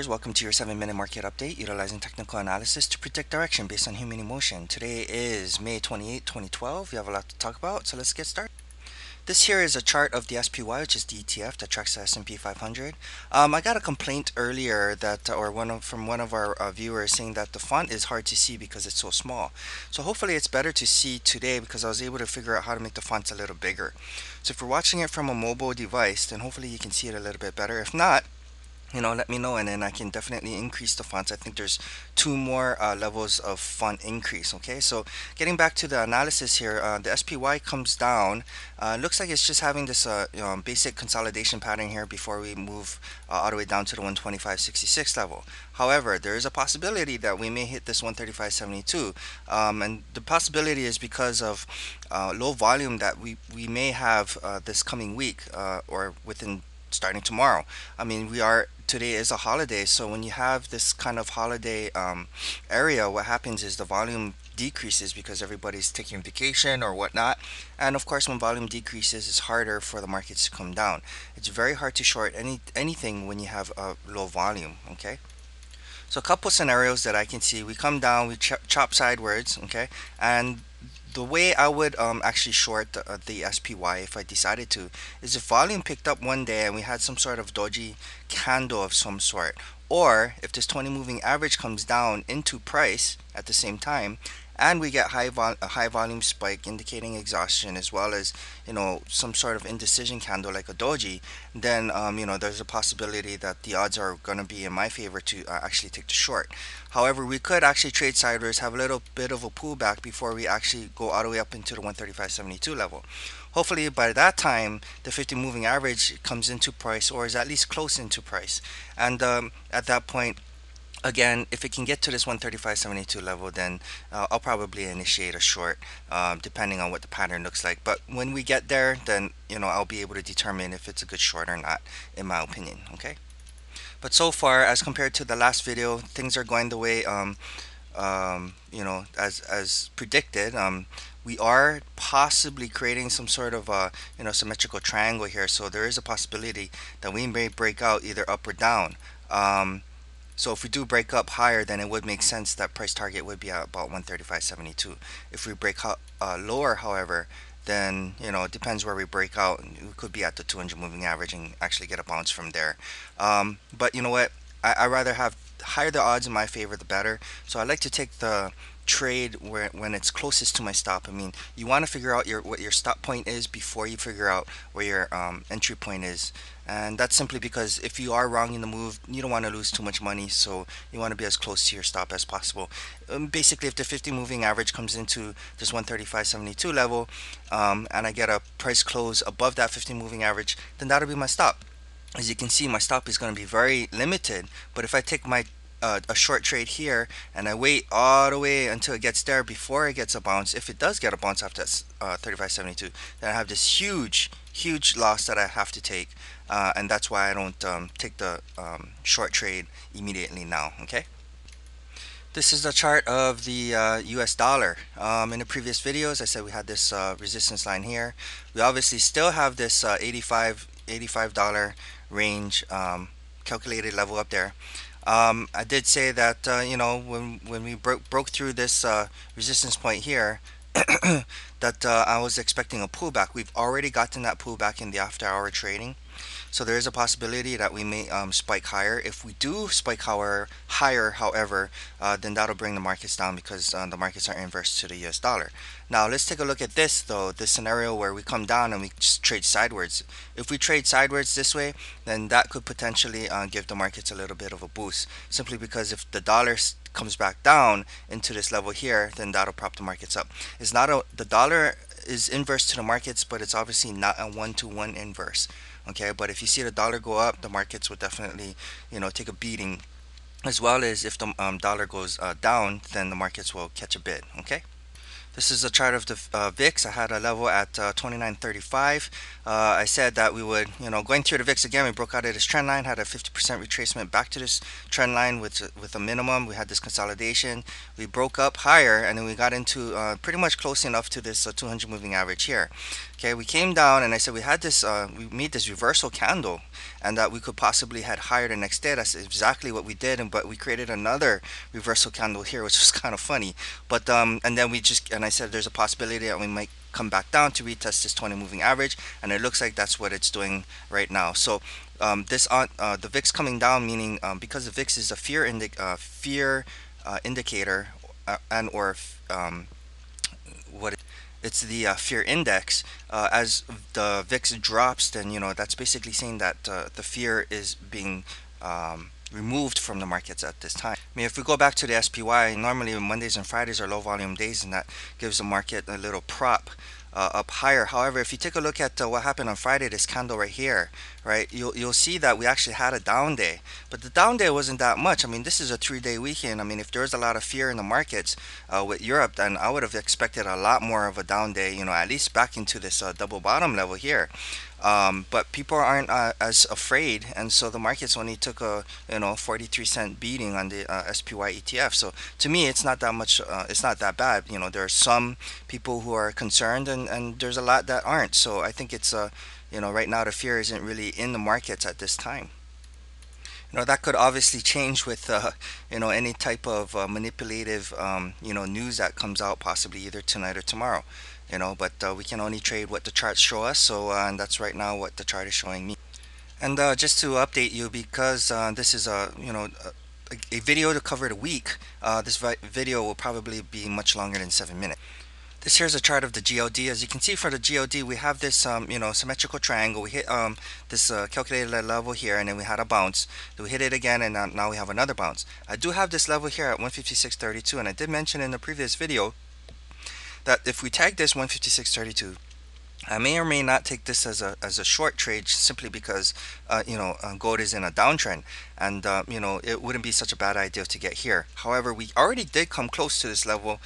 traders, welcome to your 7-minute market update utilizing technical analysis to predict direction based on human emotion. Today is May 28, 2012. We have a lot to talk about, so let's get started. This here is a chart of the SPY, which is the ETF that tracks the S&P 500. I got a complaint earlier that, from one of our viewers saying that the font is hard to see because it's so small. So hopefully it's better to see today because I was able to figure out how to make the fonts a little bigger. So if you're watching it from a mobile device, then hopefully you can see it a little bit better. If not, let me know and then I can definitely increase the fonts. I think there's two more levels of font increase. Okay, so getting back to the analysis here, the SPY comes down. Looks like it's just having this basic consolidation pattern here before we move all the way down to the 125.66 level. However, there is a possibility that we may hit this 135.72, and the possibility is because of low volume that we may have this coming week or within starting tomorrow. I mean, today is a holiday, so when you have this kind of holiday area, what happens is the volume decreases because everybody's taking vacation or whatnot. And of course, when volume decreases, it's harder for the markets to come down. It's very hard to short anything when you have a low volume. Okay. So a couple scenarios that I can see, we come down, we chop sideways, okay, and the way I would actually short the SPY if I decided to is if volume picked up one day and we had some sort of doji candle of some sort, or if this 20 moving average comes down into price at the same time and we get a high volume spike indicating exhaustion as well as some sort of indecision candle like a doji, then there's a possibility that the odds are going to be in my favor to actually take the short. However, we could actually trade sideways, have a little bit of a pullback before we actually go all the way up into the 135.72 level. Hopefully by that time the 50 moving average comes into price or is at least close into price, and at that point, again, if it can get to this 135.72 level, then I'll probably initiate a short, depending on what the pattern looks like. But when we get there, then I'll be able to determine if it's a good short or not, in my opinion. Okay. But so far, as compared to the last video, things are going the way as predicted. We are possibly creating some sort of symmetrical triangle here, so there is a possibility that we may break out either up or down. So if we do break up higher, then it would make sense that price target would be at about 135.72. If we break out lower, however, then it depends where we break out. We could be at the 200 moving average and actually get a bounce from there. But you know what? I rather have higher the odds in my favor, the better. So I like to take the trade when it's closest to my stop. I mean, you want to figure out what your stop point is before you figure out where your entry point is, and that's simply because if you are wrong in the move, you don't want to lose too much money, so you want to be as close to your stop as possible. Basically, if the 50 moving average comes into this 135.72 level, and I get a price close above that 50 moving average, then that'll be my stop. As you can see, my stop is going to be very limited, but if I take my a short trade here and I wait all the way until it gets there before it gets a bounce, if it does get a bounce after 35.72, then I have this huge loss that I have to take, and that's why I don't take the short trade immediately now. Okay. This is the chart of the US dollar. In the previous videos I said we had this resistance line here. We obviously still have this $85 range calculated level up there. I did say that when we broke through this resistance point here, that I was expecting a pullback. We've already gotten that pullback in the after hour trading, so there is a possibility that we may spike higher. If we do spike higher, however, then that'll bring the markets down because the markets are inverse to the US dollar. Now let's take a look at this though, this scenario where we come down and we just trade sideways. If we trade sideways this way, then that could potentially give the markets a little bit of a boost, simply because if the dollar comes back down into this level here, then that'll prop the markets up. The dollar is inverse to the markets, but it's obviously not a one-to-one inverse. Okay, but if you see the dollar go up, the markets will definitely take a beating, as well as if the dollar goes down, then the markets will catch a bid. Okay. This is a chart of the VIX. I had a level at 29.35. I said that we would, going through the VIX again, we broke out of this trend line, had a 50% retracement back to this trend line with a minimum. We had this consolidation. We broke up higher, and then we got into pretty much close enough to this 200 moving average here. Okay, we came down, and I said we had this, we made this reversal candle, and that we could possibly head higher the next day. That's exactly what we did, but we created another reversal candle here, which was kind of funny. But and then I said there's a possibility that we might come back down to retest this 20 moving average, and it looks like that's what it's doing right now. So this on the VIX coming down, meaning because the VIX is a fear indicator, and or what it's the fear index. As the VIX drops, then that's basically saying that the fear is being removed from the markets at this time. I mean, if we go back to the SPY, normally Mondays and Fridays are low volume days, and that gives the market a little prop up higher. However, if you take a look at what happened on Friday, this candle right here, right, you'll see that we actually had a down day, but the down day wasn't that much. I mean, this is a 3-day weekend. I mean, if there's a lot of fear in the markets with Europe, then I would have expected a lot more of a down day. At least back into this double bottom level here. But people aren't as afraid, and so the markets only took a 43-cent beating on the SPY ETF. So to me, it's not that much. It's not that bad. There are some people who are concerned, and there's a lot that aren't. So I think it's right now the fear isn't really in the markets at this time. That could obviously change with any type of manipulative news that comes out possibly either tonight or tomorrow. But we can only trade what the charts show us. So and that's right now what the chart is showing me. And just to update you, because this is a video to cover the week, this video will probably be much longer than 7 minutes. This here's a chart of the GLD. As you can see, for the GLD, we have this symmetrical triangle. We hit this calculated level here, and then we had a bounce. Then we hit it again, and now we have another bounce. I do have this level here at 156.32, and I did mention in the previous video that if we tag this 156.32, I may or may not take this as a short trade, simply because gold is in a downtrend, and it wouldn't be such a bad idea to get here. However, we already did come close to this level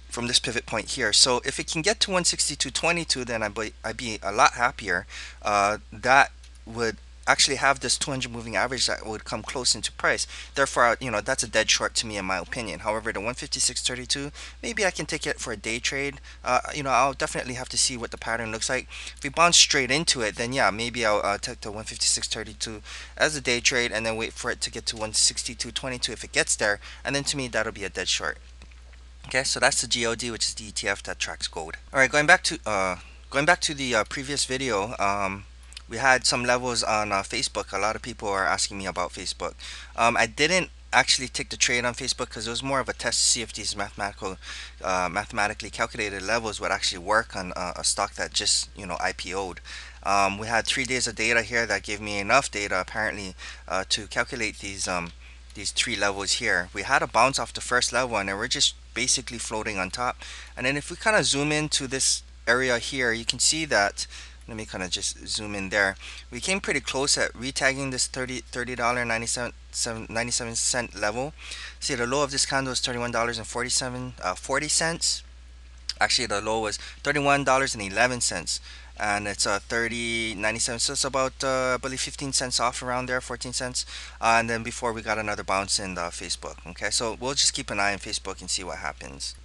from this pivot point here. So if it can get to 162.22, then I'd be a lot happier. That would actually have this 200 moving average that would come close into price. Therefore, that's a dead short to me, in my opinion. However, the 156.32, maybe I can take it for a day trade. I'll definitely have to see what the pattern looks like. If we bounce straight into it, then yeah, maybe I'll take the 156.32 as a day trade, and then wait for it to get to 162.22 if it gets there, and then to me that'll be a dead short. Okay, so that's the GOD, which is the ETF that tracks gold. All right, going back to the previous video, we had some levels on Facebook. A lot of people are asking me about Facebook. I didn't actually take the trade on Facebook because it was more of a test to see if these mathematically calculated levels would actually work on a stock that just IPO'd. We had 3 days of data here that gave me enough data apparently to calculate these 3 levels here. We had a bounce off the first level, and then we're just basically floating on top. And then if we kind of zoom into this area here, you can see that, let me kind of just zoom in there, we came pretty close at retagging this $30.97 level. See, the low of this candle is $31.40. Actually, the low was $31.11, and it's 30.97, so it's about I believe 15 cents off, around there, 14 cents. And then before we got another bounce in the Facebook. Okay, so we'll just keep an eye on Facebook and see what happens.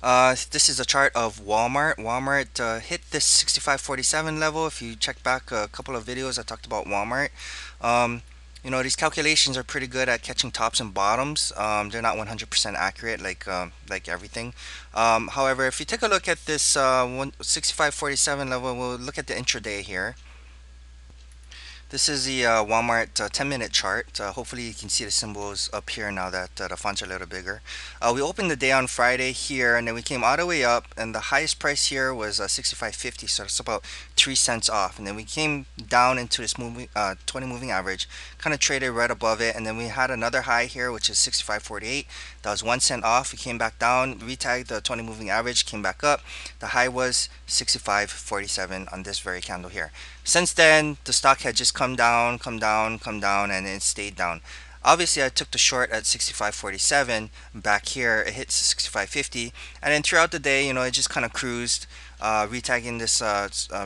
This is a chart of Walmart. Walmart hit this 65.47 level. If you check back a couple of videos, I talked about Walmart. These calculations are pretty good at catching tops and bottoms. They're not 100% accurate like everything. However, if you take a look at this 65.47 level, we'll look at the intraday here. This is the Walmart 10-minute chart. Hopefully you can see the symbols up here now that the fonts are a little bigger. We opened the day on Friday here, and then we came all the way up, and the highest price here was 65.50, so it's about 3 cents off. And then we came down into this 20 moving average, kind of traded right above it, and then we had another high here, which is 65.48. That was 1 cent off. We came back down, retagged the 20 moving average, came back up. The high was 65.47 on this very candle here. Since then, the stock had just come down, and it stayed down. Obviously, I took the short at 65.47. Back here, it hit 65.50, and then throughout the day, it just kind of cruised, retagging this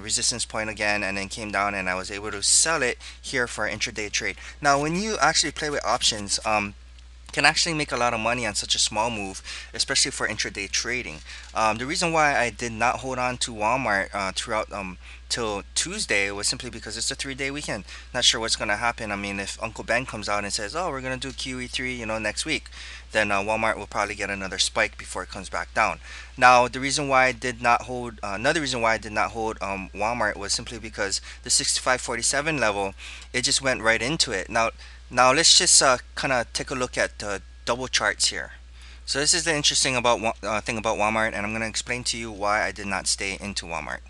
resistance point again, and then came down, and I was able to sell it here for an intraday trade. Now, when you actually play with options, can actually make a lot of money on such a small move, especially for intraday trading. The reason why I did not hold on to Walmart throughout till Tuesday was simply because it's a 3-day weekend. Not sure what's going to happen. I mean, if Uncle Ben comes out and says, "Oh, we're going to do QE3, next week," then Walmart will probably get another spike before it comes back down. Now, the reason why I did not hold, another reason why I did not hold Walmart was simply because the 65.47 level, it just went right into it. Now let's just kind of take a look at the double charts here. So this is the interesting thing about Walmart, and I'm going to explain to you why I did not stay into Walmart.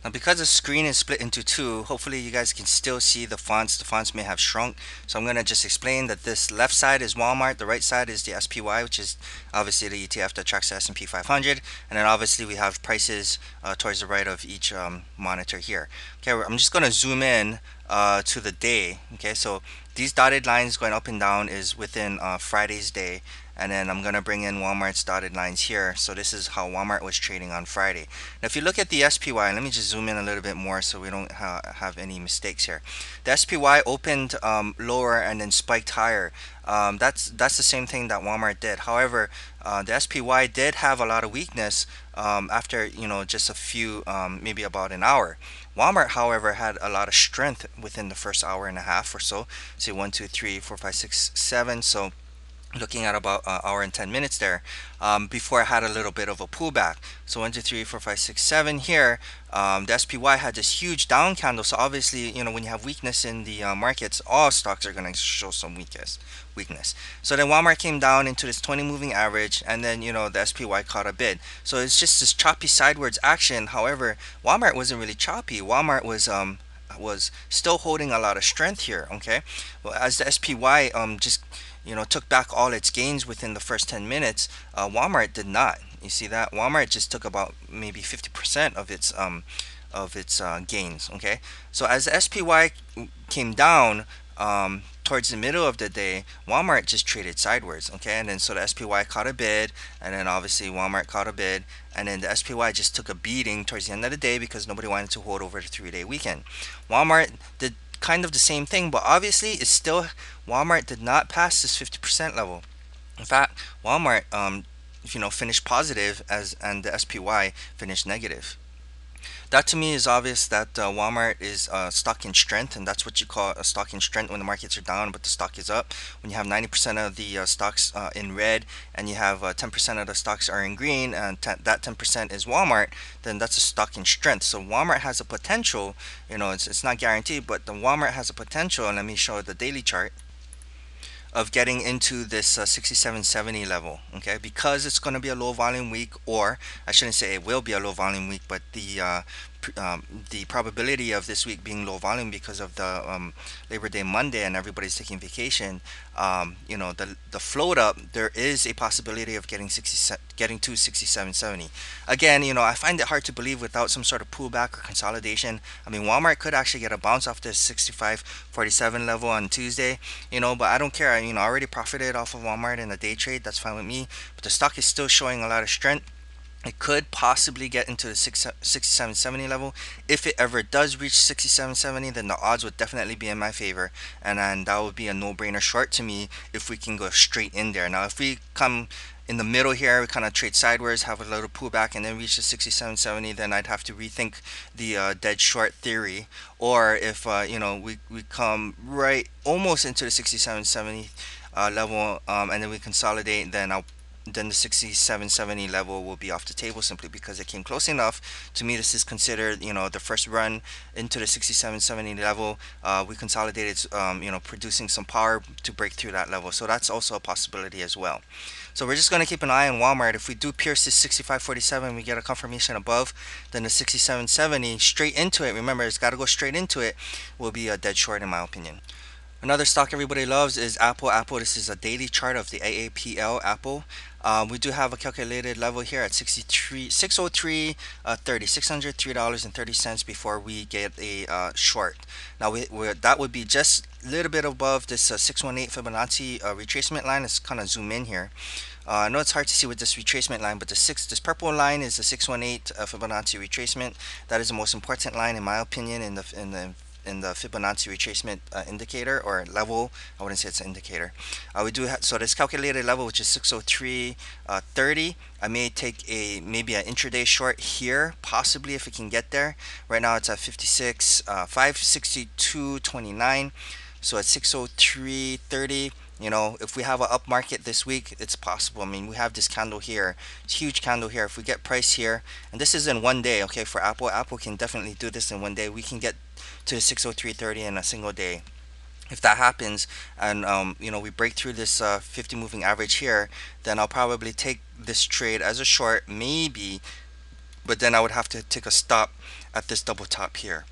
Now, because the screen is split into two, hopefully you guys can still see the fonts. The fonts may have shrunk, so I'm going to just explain that this left side is Walmart, the right side is the SPY, which is obviously the ETF that tracks the S&P 500, and then obviously we have prices towards the right of each monitor here. Okay, I'm just going to zoom in to the day. Okay, so these dotted lines going up and down is within Friday's day, and then I'm going to bring in Walmart's dotted lines here. So this is how Walmart was trading on Friday. Now, if you look at the SPY, let me just zoom in a little bit more so we don't have any mistakes here. The SPY opened lower and then spiked higher. That's the same thing that Walmart did. However, the SPY did have a lot of weakness after just a few, maybe about an hour. Walmart, however, had a lot of strength within the first hour and a half or so. Say 1, 2, 3, 4, 5, 6, 7. So looking at about an hour and 10 minutes there, before I had a little bit of a pullback. So 1, 2, 3, 4, 5, 6, 7 here. The SPY had this huge down candle. So obviously, when you have weakness in the markets, all stocks are going to show some weakness. So then Walmart came down into this 20 moving average, and then the SPY caught a bid. So it's just this choppy sideways action. However, Walmart wasn't really choppy. Walmart was still holding a lot of strength here. Okay, well, as the SPY just took back all its gains within the first 10 minutes, Walmart did not. You see that Walmart just took about maybe 50% of its gains. Okay, so as the SPY came down towards the middle of the day, Walmart just traded sideways. Okay, and then so the SPY caught a bid, and then obviously Walmart caught a bid, and then the SPY just took a beating towards the end of the day because nobody wanted to hold over the 3-day weekend. Walmart did kind of the same thing, but obviously it's still, Walmart did not pass this 50% level. In fact, Walmart finished positive, and the SPY finished negative. That to me is obvious that Walmart is stock in strength, and that's what you call a stock in strength when the markets are down but the stock is up. When you have 90% of the stocks in red, and you have 10% of the stocks are in green, and that 10% is Walmart, then that's a stock in strength. So Walmart has a potential, it's not guaranteed, but the Walmart has a potential, and let me show the daily chart, of getting into this 6770 level. Okay, because it's going to be a low volume week, or I shouldn't say it will be a low volume week, but the probability of this week being low volume because of the Labor Day Monday and everybody's taking vacation, the float up, there is a possibility of getting to 6770. Again, I find it hard to believe without some sort of pullback or consolidation. I mean, Walmart could actually get a bounce off this 65.47 level on Tuesday, but I don't care. I already profited off of Walmart in a day trade. That's fine with me. But the stock is still showing a lot of strength. It could possibly get into the 6770 level. If it ever does reach 6770, then the odds would definitely be in my favor, and then that would be a no-brainer short to me if we can go straight in there. Now, if we come in the middle here, we kind of trade sideways, have a little pullback, and then reach the 6770, then I'd have to rethink the dead short theory. Or if we come right almost into the 6770 level, and then we consolidate, then the 6770 level will be off the table, simply because it came close enough. To me, this is considered the first run into the 6770 level. We consolidated, producing some power to break through that level, so that's also a possibility as well. So we're just going to keep an eye on Walmart. If we do pierce this 65.47, we get a confirmation above, then the 6770 straight into it, remember it's got to go straight into it, will be a dead short in my opinion. Another stock everybody loves is Apple. Apple, this is a daily chart of the AAPL Apple. We do have a calculated level here at 603.30, $603.30 before we get a short. Now that would be just a little bit above this 618 Fibonacci retracement line. Let's kind of zoom in here. I know it's hard to see with this retracement line, but this purple line is the 618 Fibonacci retracement. That is the most important line in my opinion in the Fibonacci retracement indicator or level. I wouldn't say it's an indicator. We do have, so this calculated level, which is 603.30. I may take maybe an intraday short here, possibly if it can get there. Right now it's at 562.29. So at 603.30, if we have an up market this week, it's possible. I mean, we have this candle here, it's huge candle here. If we get price here, and this is in one day, okay, for Apple can definitely do this in one day. We can get to the 603.30 in a single day. If that happens, and we break through this 50 moving average here, then I'll probably take this trade as a short, maybe, but then I would have to take a stop at this double top here.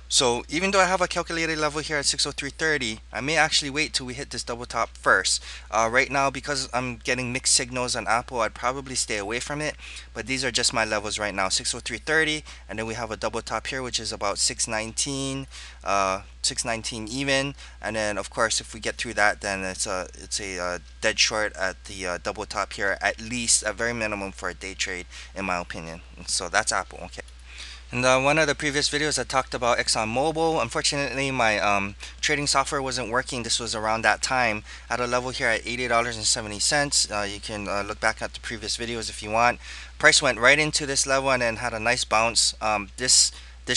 So even though I have a calculated level here at 603.30, I may actually wait till we hit this double top first. Right now, because I'm getting mixed signals on Apple, I'd probably stay away from it. But these are just my levels right now, 603.30, and then we have a double top here, which is about 619, 619 even. And then of course, if we get through that, then it's a dead short at the double top here, at least a very minimum for a day trade, in my opinion. So that's Apple. Okay. In one of the previous videos, I talked about ExxonMobil. Unfortunately, my trading software wasn't working. This was around that time at a level here at $80.70. You can look back at the previous videos if you want. Price went right into this level and then had a nice bounce. This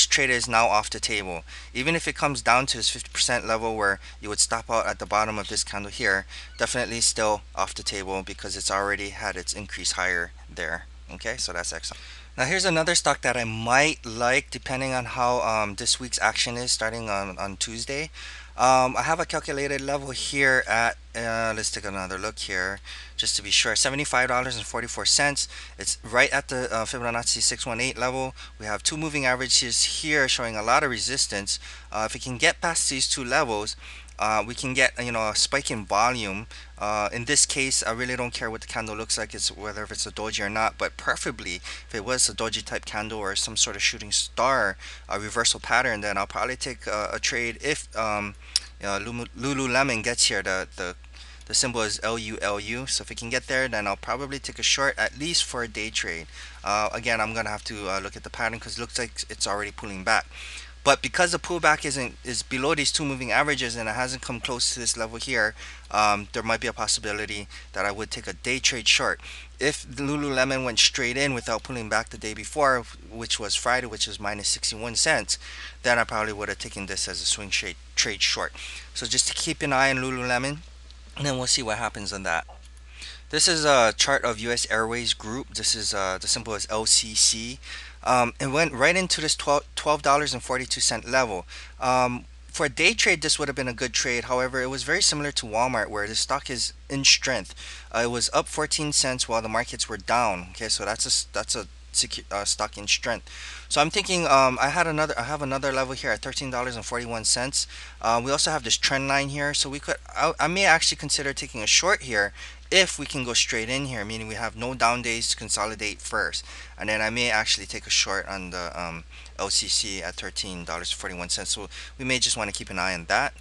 trade is now off the table. Even if it comes down to this 50% level where you would stop out at the bottom of this candle here, definitely still off the table because it's already had its increase higher there. Okay, so that's Exxon. Now here's another stock that I might like depending on how this week's action is starting on Tuesday. I have a calculated level here at, let's take another look here just to be sure, $75.44. It's right at the Fibonacci 618 level. We have two moving averages here showing a lot of resistance. If we can get past these two levels, we can get a spike in volume. In this case, I really don't care what the candle looks like, it's whether if it's a doji or not, but preferably if it was a doji type candle or some sort of shooting star reversal pattern, then I'll probably take a trade if Lululemon gets here. The symbol is LULU, so if it can get there, then I'll probably take a short at least for a day trade. Again, I'm gonna have to look at the pattern because it looks like it's already pulling back. But because the pullback is below these two moving averages and it hasn't come close to this level here, there might be a possibility that I would take a day trade short. If Lululemon went straight in without pulling back the day before, which was Friday, which was minus 61 cents, then I probably would have taken this as a swing trade short. So just to keep an eye on Lululemon, and then we'll see what happens on that. This is a chart of US Airways Group. This is the symbol is LCC. It went right into this $12.42 level. For a day trade, this would have been a good trade. However, it was very similar to Walmart, where the stock is in strength. It was up 14 cents while the markets were down. Okay, so that's a stock in strength. So I'm thinking I have another level here at $13.41. We also have this trend line here, so I may actually consider taking a short here if we can go straight in here, meaning we have no down days to consolidate first, and then I may actually take a short on the LCC at $13.41. So we may just want to keep an eye on that.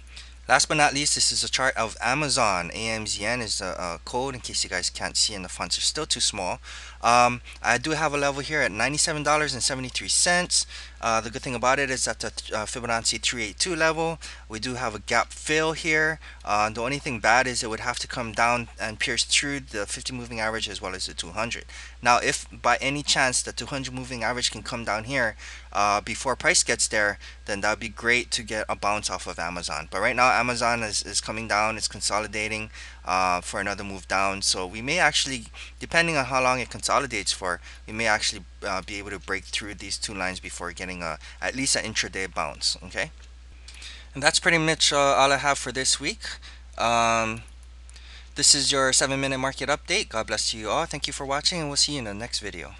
Last but not least, this is a chart of Amazon. AMZN is the code in case you guys can't see and the fonts are still too small. I do have a level here at $97.73. The good thing about it is that the Fibonacci 382 level, we do have a gap fill here. The only thing bad is it would have to come down and pierce through the 50 moving average as well as the 200. Now, if by any chance the 200 moving average can come down here before price gets there, then that would be great to get a bounce off of Amazon. But right now, Amazon is coming down, it's consolidating for another move down. So we may actually, depending on how long it consolidates for, we may actually be able to break through these two lines before getting at least an intraday bounce. Okay, and that's pretty much all I have for this week. This is your 7-minute market update. God bless you all. Thank you for watching, and we'll see you in the next video.